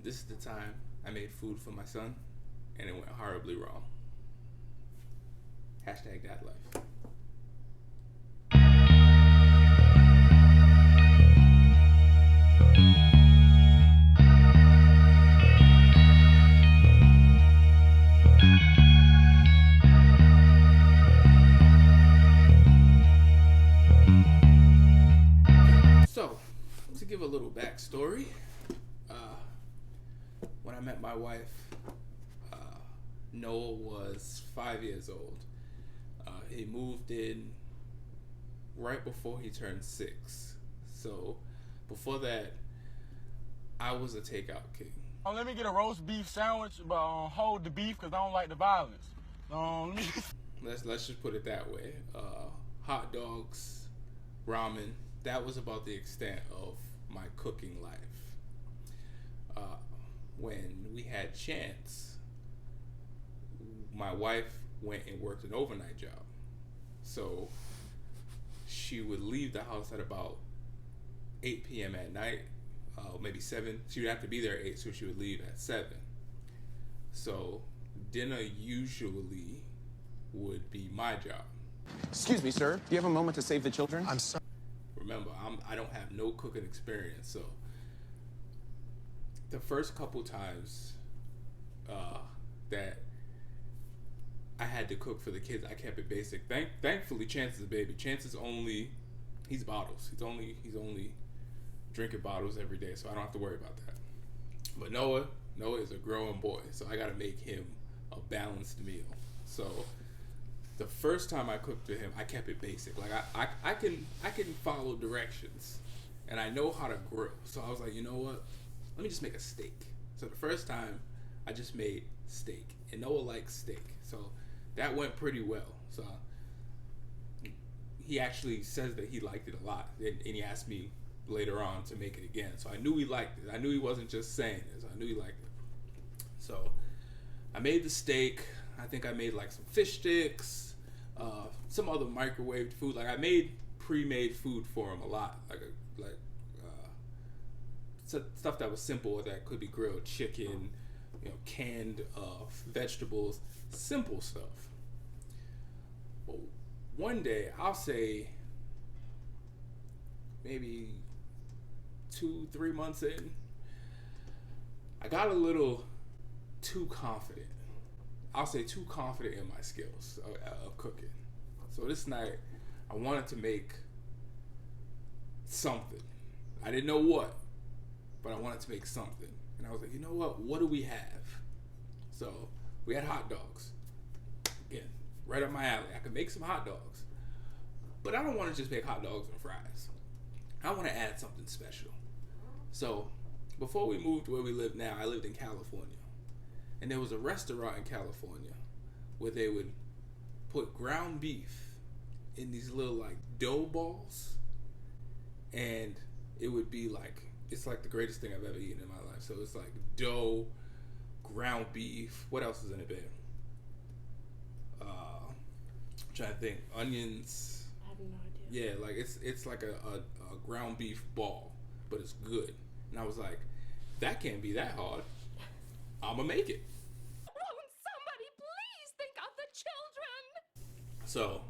This is the time I made food for my son, and it went horribly wrong. Hashtag dadlife. So, to give a little backstory, when I met my wife, Noah was 5 years old. He moved in right before he turned 6. So, before that, I was a takeout king. Let me get a roast beef sandwich, but hold the beef because I don't like the violence. Let me. Let's just put it that way. Hot dogs, ramen. That was about the extent of my cooking life. When we had Chance, my wife went and worked an overnight job. So she would leave the house at about 8 p.m. at night, maybe 7. She would have to be there at 8, so she would leave at 7. So dinner usually would be my job. Excuse me, sir. Do you have a moment to save the children? I'm sorry. Remember, I don't have no cooking experience, so the first couple times that I had to cook for the kids, I kept it basic. Thankfully, Chance is a baby. Chance is he's bottles. He's only drinking bottles every day, so I don't have to worry about that. But Noah is a growing boy, so I got to make him a balanced meal. So the first time I cooked for him, I kept it basic. Like I can follow directions, and I know how to grill. So I was like, you know what? Let me just make a steak. So the first time, I just made steak, and Noah likes steak, so that went pretty well. So he actually says that he liked it a lot, and he asked me later on to make it again. So I knew he liked it. I knew he wasn't just saying it. So I knew he liked it. So I made the steak. I think I made like some fish sticks, some other microwaved food. Like I made pre-made food for him a lot, stuff that was simple, that could be grilled chicken, canned vegetables, simple stuff. But one day, I'll say maybe 2-3 months in, I got a little too confident. I'll say too confident in my skills of cooking. So this night, I wanted to make something. I didn't know what, but I wanted to make something. And I was like, you know what do we have? So we had hot dogs. Again, right up my alley. I could make some hot dogs. But I don't want to just make hot dogs and fries. I want to add something special. So before we moved to where we live now, I lived in California. And there was a restaurant in California where they would put ground beef in these little like dough balls. And it would be like, it's like the greatest thing I've ever eaten in my life. So it's like dough, ground beef. What else is in it, babe? I'm trying to think. Onions. I have no idea. Yeah, like it's like a ground beef ball, but it's good. And I was like, that can't be that hard. I'ma make it. Won't somebody please think of the children? So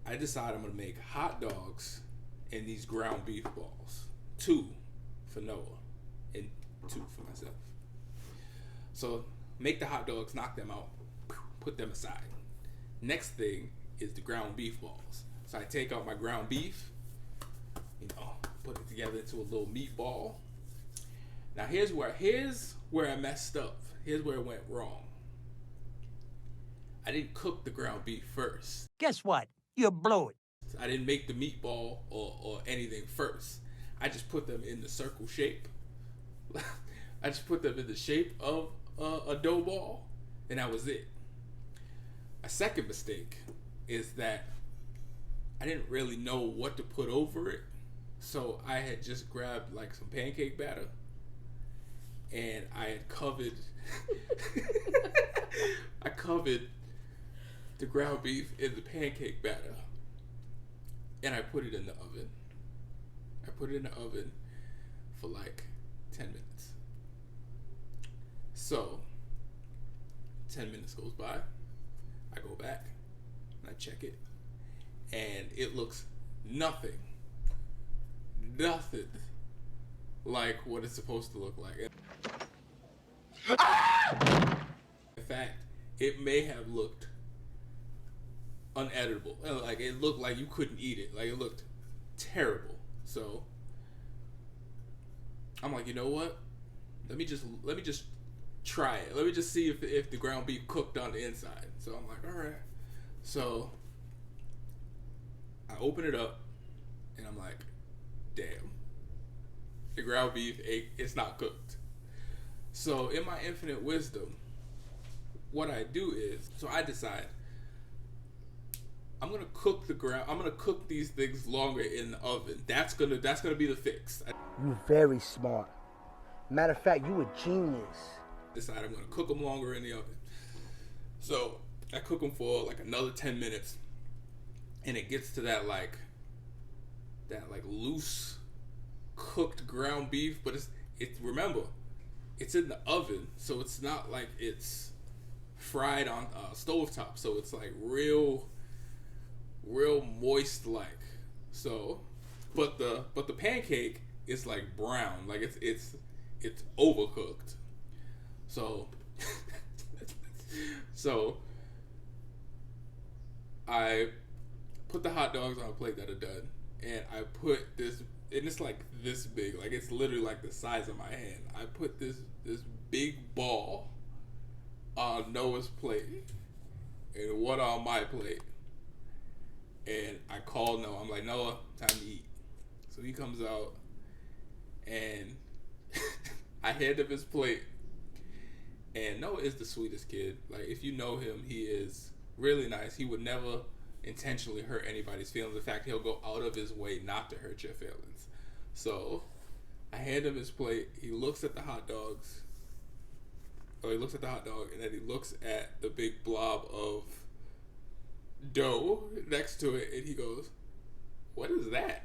I decided I'm gonna make hot dogs and these ground beef balls. 2 for Noah and 2 for myself. So make the hot dogs, knock them out, put them aside. Next thing is the ground beef balls. So I take out my ground beef, put it together into a little meatball. Now here's where I messed up. Here's where it went wrong. I didn't cook the ground beef first. Guess what? You blew it. I didn't make the meatball or anything first. I just put them in the circle shape. I just put them in the shape of a dough ball, and that was it. A second mistake is that I didn't really know what to put over it, so I had just grabbed like some pancake batter, and I had covered the ground beef in the pancake batter, and I put it in the oven. I put it in the oven for like 10 minutes. So 10 minutes goes by. I go back and I check it, and it looks nothing like what it's supposed to look like. In fact, it may have looked unedible. Like, it looked like you couldn't eat it. Like, it looked terrible. So I'm like, you know what? Let me just try it. Let me just see if the ground beef cooked on the inside. So I'm like, all right. So I open it up, and I'm like, damn, the ground beef, it's not cooked. So in my infinite wisdom, what I do is, so I decide I'm gonna cook these things longer in the oven. That's gonna be the fix. You very smart. Matter of fact, you a genius. Decide I'm gonna cook them longer in the oven. So I cook them for like another 10 minutes, and it gets to that loose cooked ground beef, but remember, it's in the oven, so it's not like it's fried on stovetop, so it's like real moist like. So but the pancake is like brown, like it's overcooked. So so I put the hot dogs on a plate that are done, and I put this, and it's like this big, like it's literally like the size of my hand. I put this big ball on Noah's plate and one on my plate, and I call Noah. I'm like, Noah, time to eat. So he comes out, and I hand him his plate. And Noah is the sweetest kid. Like, if you know him, he is really nice. He would never intentionally hurt anybody's feelings. In fact, he'll go out of his way not to hurt your feelings. So I hand him his plate. He looks at the hot dogs. He looks at the hot dog, and then he looks at the big blob of dough next to it, and he goes, "What is that?"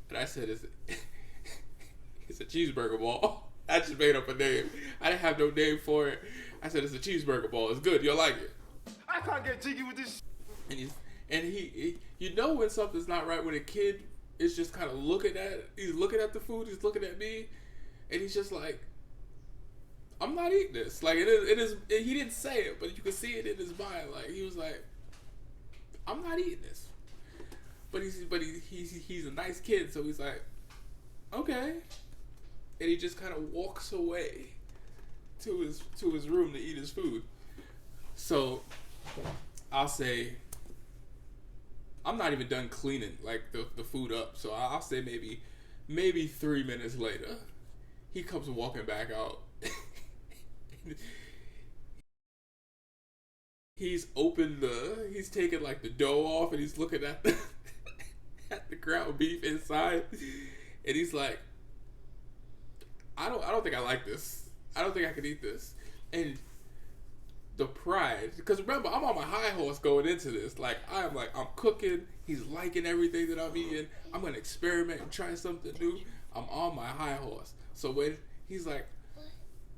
And I said, it's a cheeseburger ball. I just made up a name. I didn't have no name for it. I said, it's a cheeseburger ball. It's good. You'll like it. I can't get jiggy with this. And he you know when something's not right when a kid is just kind of looking at, he's looking at the food, he's looking at me, and he's just like, I'm not eating this. Like, it is, he didn't say it, but you could see it in his mind. Like, he was like, I'm not eating this. But he's a nice kid, so he's like, okay. And he just kind of walks away to his room to eat his food. So I'll say, I'm not even done cleaning like the food up. So I'll say maybe 3 minutes later, he comes walking back out. He's taking like the dough off, and he's looking at the ground beef inside, and he's like, I don't think I like this. I don't think I can eat this. And the pride, because remember, I'm on my high horse going into this. Like, I'm cooking. He's liking everything that I'm eating. I'm gonna experiment and try something new. I'm on my high horse. So when he's like,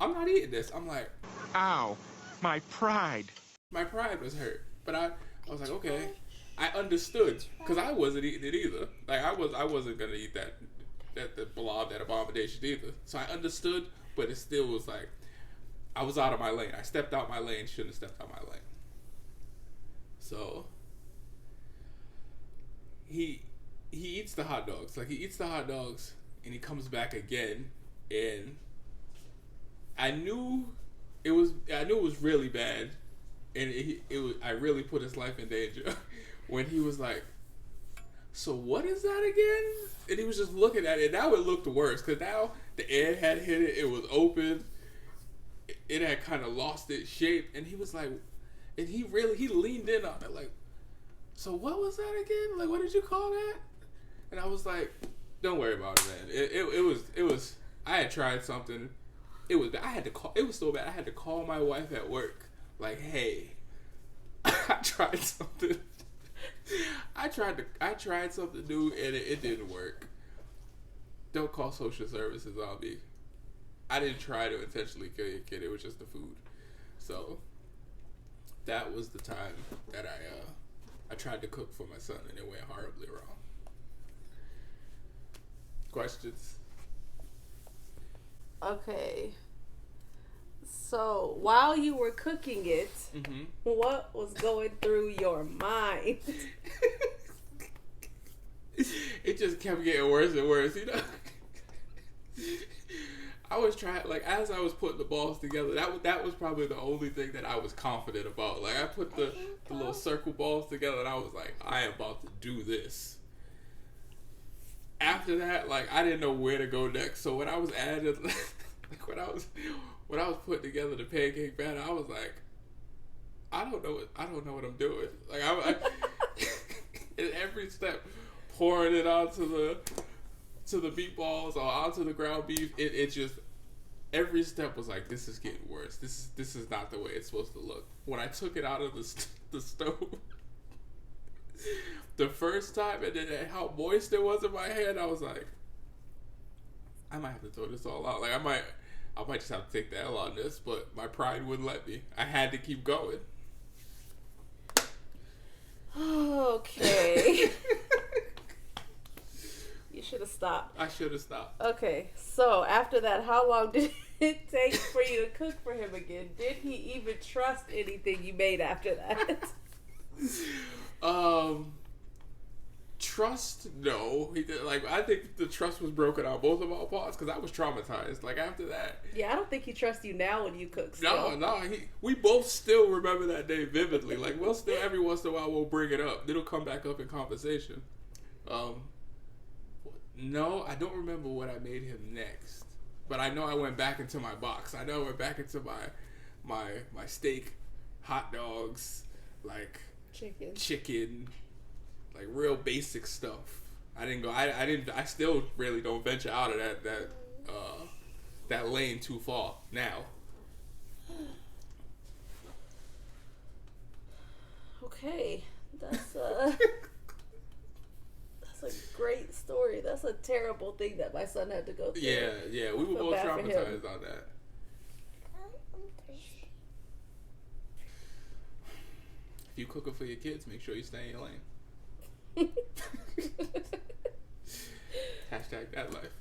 I'm not eating this, I'm like, ow, my pride. My pride was hurt. But I was like, okay. I understood, because I wasn't eating it either. Like, I wasn't gonna eat that blob, that abomination either. So I understood, but it still was like, I was out of my lane. I stepped out my lane, shouldn't have stepped out my lane. So he eats the hot dogs. Like, he eats the hot dogs, and he comes back again, and I knew it was really bad, and I really put his life in danger when he was like, so what is that again? And he was just looking at it. Now it looked worse, because now the air had hit it. It was open. It had kind of lost its shape. And he was like, and he leaned in on it, like, so what was that again? Like, what did you call that? And I was like, don't worry about it, man. It was, I had tried something. It was so bad. I had to call my wife at work. Like, hey, I tried something. I tried something new, and it didn't work. don't call social services on me. I didn't try to intentionally kill your kid. It was just the food. So that was the time that I tried to cook for my son, and it went horribly wrong. Questions? Okay. So while you were cooking it, what was going through your mind? It just kept getting worse and worse, you know. I was trying, like, as I was putting the balls together, that was probably the only thing that I was confident about. Like, I put the little circle balls together, and I was like, I am about to do this. After that, like, I didn't know where to go next. So when I was adding, like, when I was putting together the pancake batter, I was like, I don't know what I'm doing. Like, I in every step, pouring it onto the meatballs or onto the ground beef, it just, every step was like, this is getting worse. This is not the way it's supposed to look. When I took it out of the stove, the first time, and then how moist it was in my hand, I was like, I might have to throw this all out. Like, I might just have to take the L on this, but my pride wouldn't let me. I had to keep going. Okay. You should have stopped. I should have stopped. Okay, so after that, how long did it take for you to cook for him again? Did he even trust anything you made after that? Trust, no. He did, like, I think the trust was broken on both of our parts because I was traumatized. Like, after that. Yeah, I don't think he trusts you now when you cook still. No. We both still remember that day vividly. Like, we'll still, every once in a while, we'll bring it up. It'll come back up in conversation. No, I don't remember what I made him next. But I know I went back into my box. I know I went back into my steak, hot dogs, like chicken, like real basic stuff. I still really don't venture out of that lane too far now. Okay. That's a great story. That's a terrible thing that my son had to go through. Yeah, we were both traumatized on that. If you cooking for your kids, make sure you stay in your lane. Hashtag Dadlife.